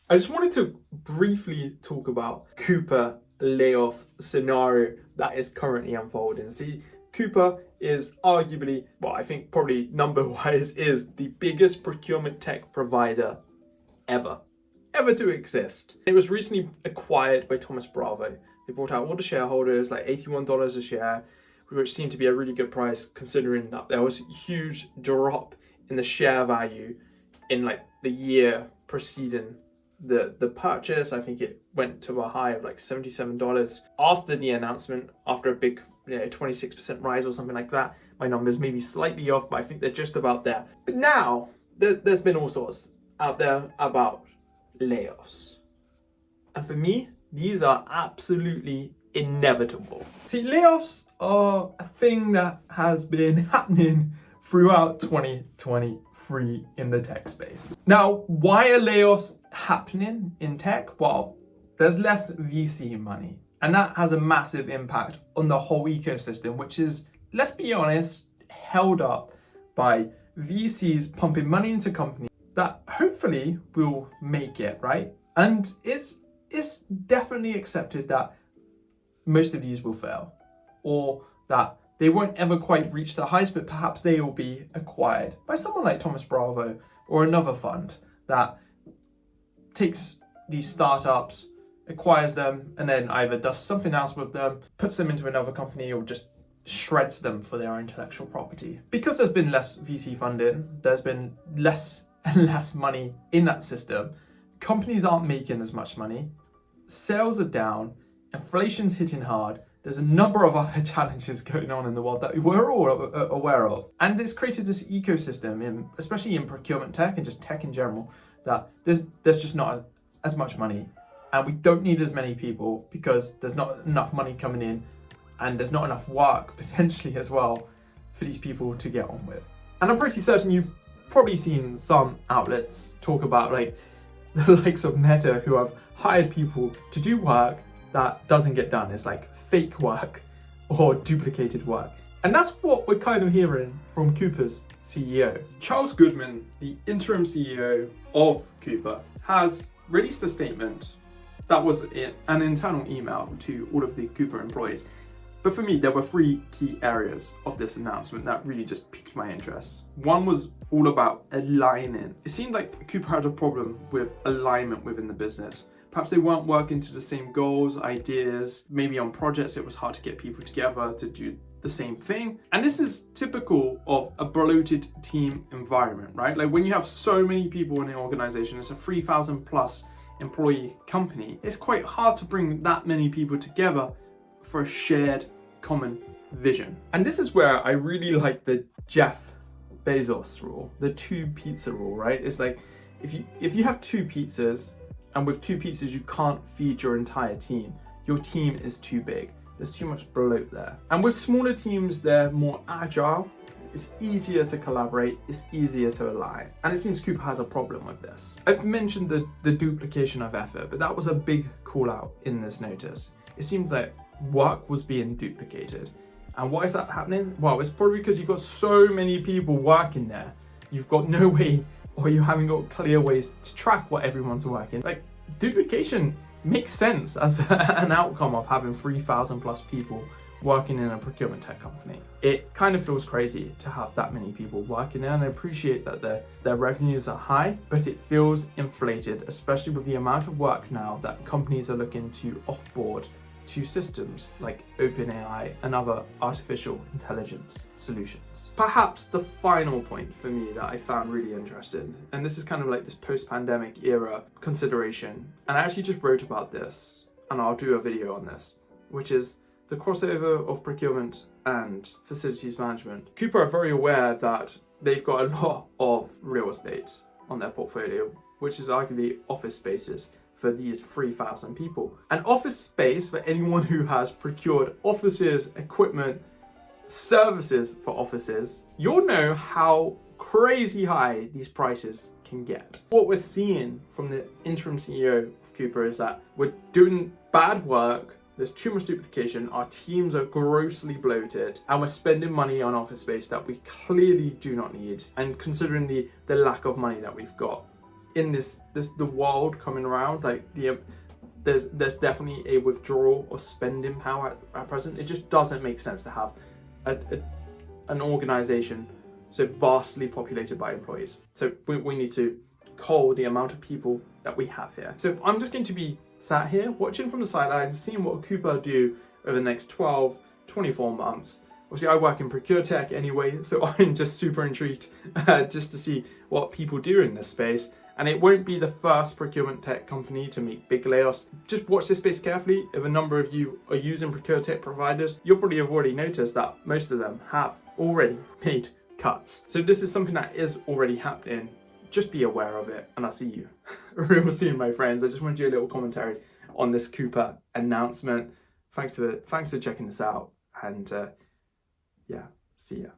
I just wanted to briefly talk about Coupa layoff scenario that is currently unfolding. See, Coupa is arguably, well, I think probably number-wise, is the biggest procurement tech provider ever to exist. It was recently acquired by Thoma Bravo. They brought out all the shareholders, like $81 a share, which seemed to be a really good price considering that there was a huge drop in the share value in like the year preceding the purchase. I think it went to a high of like $77 after the announcement, after a big 26% rise or something like that. My numbers may be slightly off, but I think they're just about there. But now there's been all sorts out there about layoffs. And for me, these are absolutely inevitable. See, layoffs are a thing that has been happening throughout 2023 in the tech space. Now, why are layoffs happening in tech? Well, there's less VC money, and that has a massive impact on the whole ecosystem, which is, let's be honest, held up by VCs pumping money into companies that hopefully will make it, right? And it's definitely accepted that most of these will fail, or that they won't ever quite reach the heights, but perhaps they will be acquired by someone like Thoma Bravo or another fund that takes these startups, acquires them, and then either does something else with them, puts them into another company, or just shreds them for their intellectual property. Because there's been less VC funding, there's been less and less money in that system, companies aren't making as much money, sales are down, inflation's hitting hard, there's a number of other challenges going on in the world that we're all aware of. And it's created this ecosystem, especially in procurement tech and just tech in general, that there's just not as much money. And we don't need as many people because there's not enough money coming in, and there's not enough work potentially as well for these people to get on with. And I'm pretty certain you've probably seen some outlets talk about like the likes of Meta, who have hired people to do work that doesn't get done. It's like fake work or duplicated work. And that's what we're kind of hearing from Coupa's CEO. Charles Goodman, the interim CEO of Coupa, has released a statement that was an internal email to all of the Coupa employees. But for me, there were three key areas of this announcement that really just piqued my interest. One was all about aligning. It seemed like Coupa had a problem with alignment within the business. Perhaps they weren't working to the same goals, ideas. Maybe on projects, it was hard to get people together to do the same thing. And this is typical of a bloated team environment, right? Like when you have so many people in an organization, it's a 3,000 plus employee company, it's quite hard to bring that many people together for a shared common vision. And this is where I really like the Jeff Bezos rule, the 2 pizza rule, right? It's like if you have 2 pizzas, and with 2 pizzas you can't feed your entire team, your team is too big. There's too much bloat there. And with smaller teams, they're more agile. It's easier to collaborate, it's easier to align. And it seems Coupa has a problem with this. I've mentioned the duplication of effort, but that was a big call out in this notice. It seems that work was being duplicated. And why is that happening? Well, it's probably because you've got so many people working there. You've got no way, or you haven't got clear ways to track what everyone's working. Like, duplication makes sense as an outcome of having 3,000 plus people working in a procurement tech company. It kind of feels crazy to have that many people working there, and I appreciate that their revenues are high, but it feels inflated, especially with the amount of work now that companies are looking to offboard to systems like OpenAI and other artificial intelligence solutions. Perhaps the final point for me that I found really interesting, and this is kind of like this post-pandemic era consideration, and I actually just wrote about this, and I'll do a video on this, which is the crossover of procurement and facilities management. Coupa are very aware that they've got a lot of real estate on their portfolio, which is arguably office spaces for these 3,000 people. An office space, for anyone who has procured offices, equipment, services for offices, you'll know how crazy high these prices can get. What we're seeing from the interim CEO of Coupa is that we're doing bad work, there's too much duplication, our teams are grossly bloated, and we're spending money on office space that we clearly do not need. And considering the lack of money that we've got, in the world coming around, like there's definitely a withdrawal of spending power at present. It just doesn't make sense to have an organization so vastly populated by employees. So we need to cull the amount of people that we have here. So I'm just going to be sat here watching from the sidelines, seeing what Coupa do over the next 12, 24 months. Obviously, I work in procure tech anyway, so I'm just super intrigued just to see what people do in this space. And it won't be the first procurement tech company to make big layoffs. Just watch this space carefully. If a number of you are using procure tech providers, you'll probably have already noticed that most of them have already made cuts. So this is something that is already happening. Just be aware of it, and I'll see you real soon, my friends. I just want to do a little commentary on this Coupa announcement. Thanks for checking this out, and yeah, see ya.